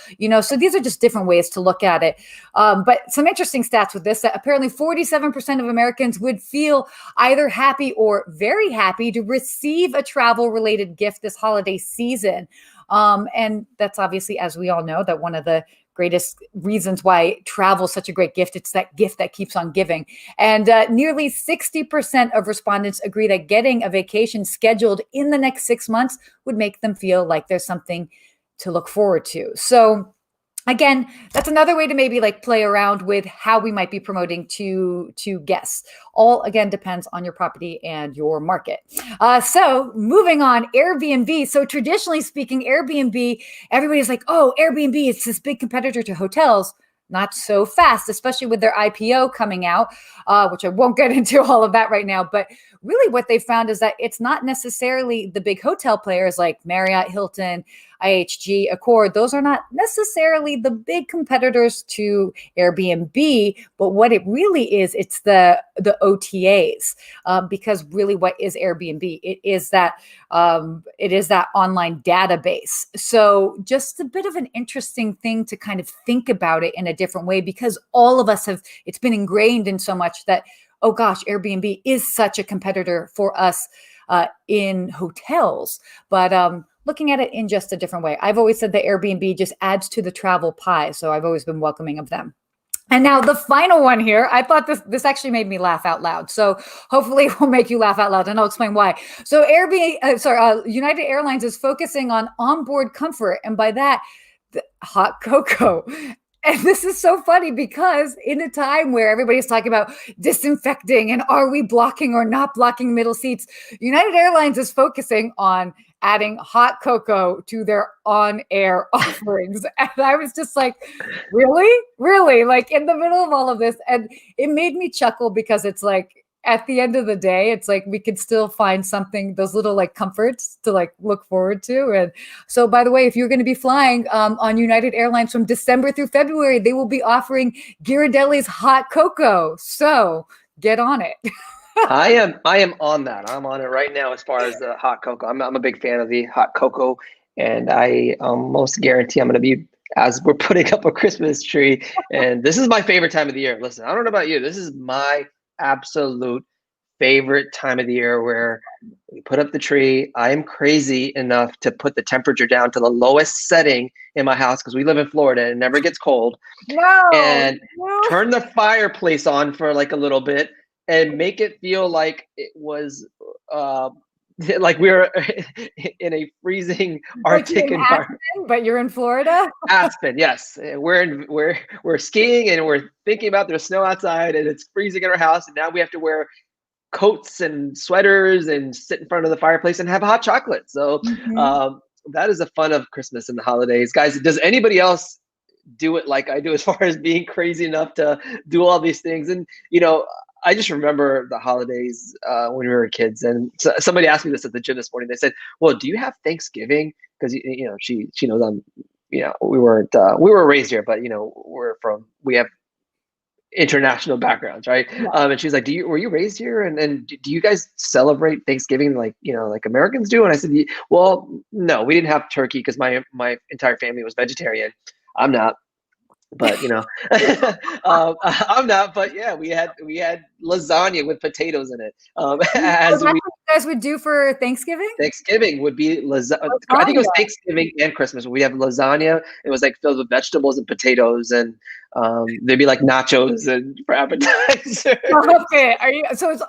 C: so these are just different ways to look at it. But some interesting stats with this, that apparently 47% of Americans would feel either happy or very happy to receive a travel related gift this holiday season. And that's obviously, as we all know, that one of the greatest reasons why travel is such a great gift. It's that gift that keeps on giving. And nearly 60% of respondents agree that getting a vacation scheduled in the next 6 months would make them feel like there's something to look forward to. So again, that's another way to maybe like play around with how we might be promoting to guests. All again depends on your property and your market. So moving on, Airbnb. So traditionally speaking, Airbnb, everybody's like, oh, Airbnb, it's this big competitor to hotels. Not so fast, especially with their IPO coming out, which I won't get into all of that right now. But really what they found is that it's not necessarily the big hotel players like Marriott, Hilton, IHG, Accor. Those are not necessarily the big competitors to Airbnb, but what it really is, it's the OTAs, because really what is Airbnb? It is that online database. So just a bit of an interesting thing to kind of think about it in a different way, because all of us it's been ingrained in so much that, oh gosh, Airbnb is such a competitor for us in hotels. But looking at it in just a different way. I've always said that Airbnb just adds to the travel pie. So I've always been welcoming of them. And now the final one here, I thought this actually made me laugh out loud. So hopefully it will make you laugh out loud, and I'll explain why. So United Airlines is focusing on onboard comfort. And by that, the hot cocoa. And this is so funny because in a time where everybody's talking about disinfecting and are we blocking or not blocking middle seats, United Airlines is focusing on adding hot cocoa to their on-air offerings. And I was just like, really? Like in the middle of all of this. And it made me chuckle because it's like, at the end of the day, it's like we could still find something, those little like comforts to like look forward to. And so, by the way, if you're going to be flying on United Airlines from December through February, they will be offering Ghirardelli's hot cocoa. So get on it.
B: I am on that. I'm on it right now as far as the hot cocoa. I'm a big fan of the hot cocoa, and I almost guarantee I'm going to be, as we're putting up a Christmas tree. And this is my favorite time of the year. Listen, I don't know about you. This is my absolute favorite time of the year, where we put up the tree. I am crazy enough to put the temperature down to the lowest setting in my house, because we live in Florida and it never gets cold. And turn the fireplace on for like a little bit and make it feel like it was like we were in a freezing Arctic environment.
C: But you're in Florida?
B: Aspen, yes. We're skiing and we're thinking about there's snow outside and it's freezing in our house, and now we have to wear coats and sweaters and sit in front of the fireplace and have hot chocolate. So that is the fun of Christmas and the holidays. Guys, does anybody else do it like I do as far as being crazy enough to do all these things? And I just remember the holidays when we were kids, and somebody asked me this at the gym this morning. They said, "Well, do you have Thanksgiving?" Because she knows I'm, we were raised here, but we have international backgrounds, right? Yeah. And she's like, were you raised here? And do you guys celebrate Thanksgiving like Americans do? And I said, well, no, we didn't have turkey because my entire family was vegetarian. I'm not. But I'm not. But yeah, we had lasagna with potatoes in it.
C: guys would do for Thanksgiving?
B: Thanksgiving would be lasagna. I think it was Thanksgiving and Christmas. We have lasagna. It was like filled with vegetables and potatoes, and there'd be like nachos and for appetizer.
C: Okay, are you? So it's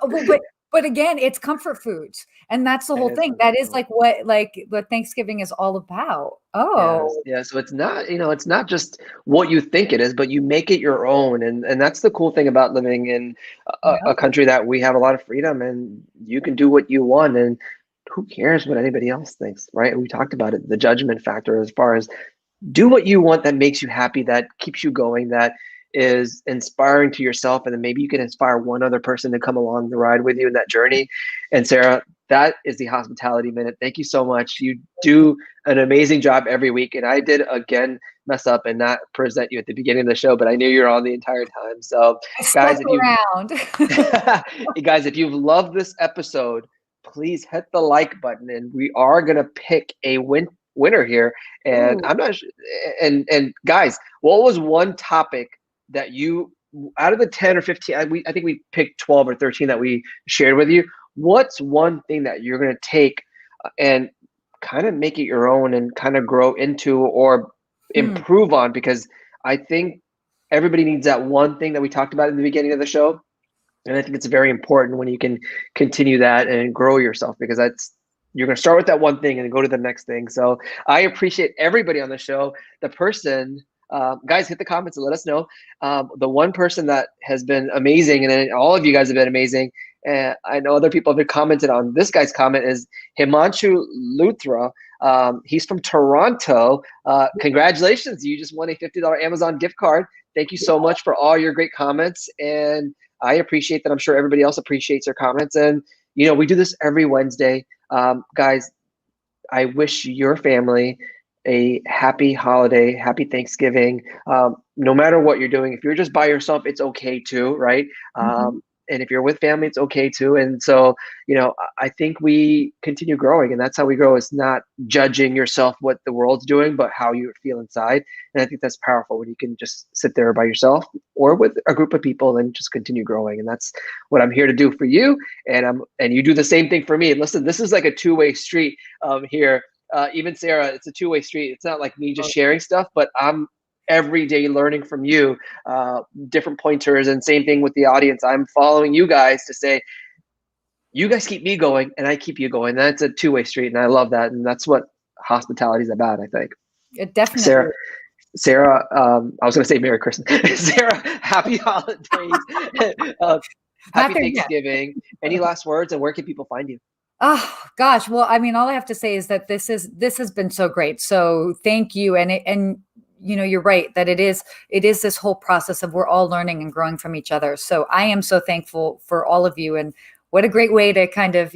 C: but again, it's comfort foods, and that's the whole thing. That is like what Thanksgiving is all about. Oh,
B: yeah. So it's not, it's not just what you think it is, but you make it your own, and that's the cool thing about living in a country that we have a lot of freedom, and you can do what you want, and who cares what anybody else thinks, right? We talked about it, the judgment factor, as far as do what you want that makes you happy, that keeps you going, that is inspiring to yourself, and then maybe you can inspire one other person to come along the ride with you in that journey. And Sarah, that is the Hospitality Minute. Thank you so much. You do an amazing job every week, and I did again mess up and not present you at the beginning of the show, but I knew you were on the entire time. So guys, if you've loved this episode, please hit the like button, and we are gonna pick a winner here. And I'm not sure, and guys, what was one topic that you, out of the 10 or 15, I think we picked 12 or 13 that we shared with you, what's one thing that you're going to take and kind of make it your own and kind of grow into or improve on? Because I think everybody needs that one thing that we talked about in the beginning of the show, and I think it's very important when you can continue that and grow yourself, because you're going to start with that one thing and go to the next thing. So I appreciate everybody on the show. The person, guys, hit the comments and let us know. The one person that has been amazing, and then all of you guys have been amazing, and I know other people have been commented on. This guy's comment is Himanshu Luthra. He's from Toronto. Congratulations. You just won a $50 Amazon gift card. Thank you so much for all your great comments. And I appreciate that. I'm sure everybody else appreciates your comments. And, we do this every Wednesday. Guys, I wish your family a happy holiday, happy Thanksgiving. No matter what you're doing, if you're just by yourself, it's okay too, right? And if you're with family, it's okay too. And so, I think we continue growing, and that's how we grow. It's not judging yourself what the world's doing, but how you feel inside. And I think that's powerful when you can just sit there by yourself or with a group of people and just continue growing. And that's what I'm here to do for you. And you do the same thing for me. And listen, this is like a two-way street here. Even Sarah, it's a two-way street. It's not like me just sharing stuff, but I'm every day learning from you, different pointers, and same thing with the audience. I'm following you guys to say, you guys keep me going and I keep you going. That's a two-way street, and I love that. And that's what hospitality is about, I think.
C: It definitely.
B: Sarah, I was going to say Merry Christmas. Sarah, happy holidays. Happy Thanksgiving. Any last words, and where can people find you?
C: Oh gosh. Well, I mean, all I have to say is that this has been so great. So thank you. And you're right that it is this whole process of we're all learning and growing from each other. So I am so thankful for all of you, and what a great way to kind of,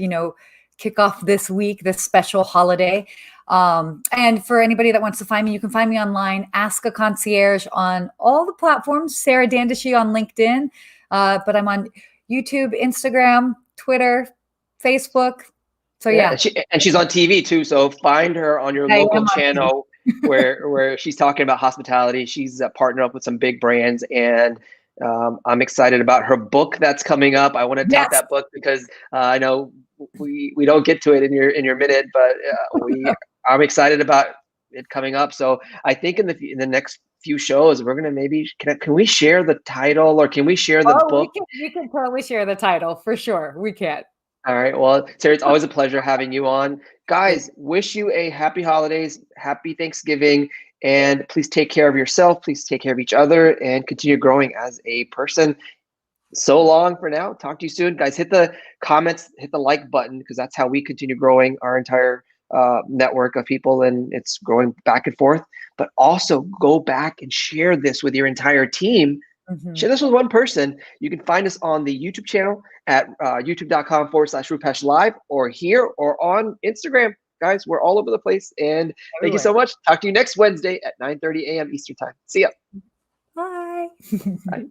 C: kick off this week, this special holiday. And for anybody that wants to find me, you can find me online, Ask a Concierge on all the platforms, Sarah Dandashy on LinkedIn, but I'm on YouTube, Instagram, Twitter, Facebook. So yeah.
B: And she's on TV too. So find her on your local channel where she's talking about hospitality. She's partnered up with some big brands, and I'm excited about her book that's coming up. I want to talk that book because I know we don't get to it in your minute, but I'm excited about it coming up. So I think in the next few shows, we're gonna maybe can we share the title, or can we share the book?
C: We can totally share the title for sure. We can.
B: All right. Well, Sarah, it's always a pleasure having you on. Guys, wish you a happy holidays, happy Thanksgiving, and please take care of yourself. Please take care of each other and continue growing as a person. So long for now. Talk to you soon. Guys, hit the comments, hit the like button, because that's how we continue growing our entire network of people, and it's growing back and forth. But also go back and share this with your entire team. Share this with one person. You can find us on the YouTube channel at youtube.com/Rupesh Live, or here or on Instagram. Guys, we're all over the place. And thank you so much. Talk to you next Wednesday at 9:30 a.m. Eastern Time. See ya.
C: Bye.
B: Bye.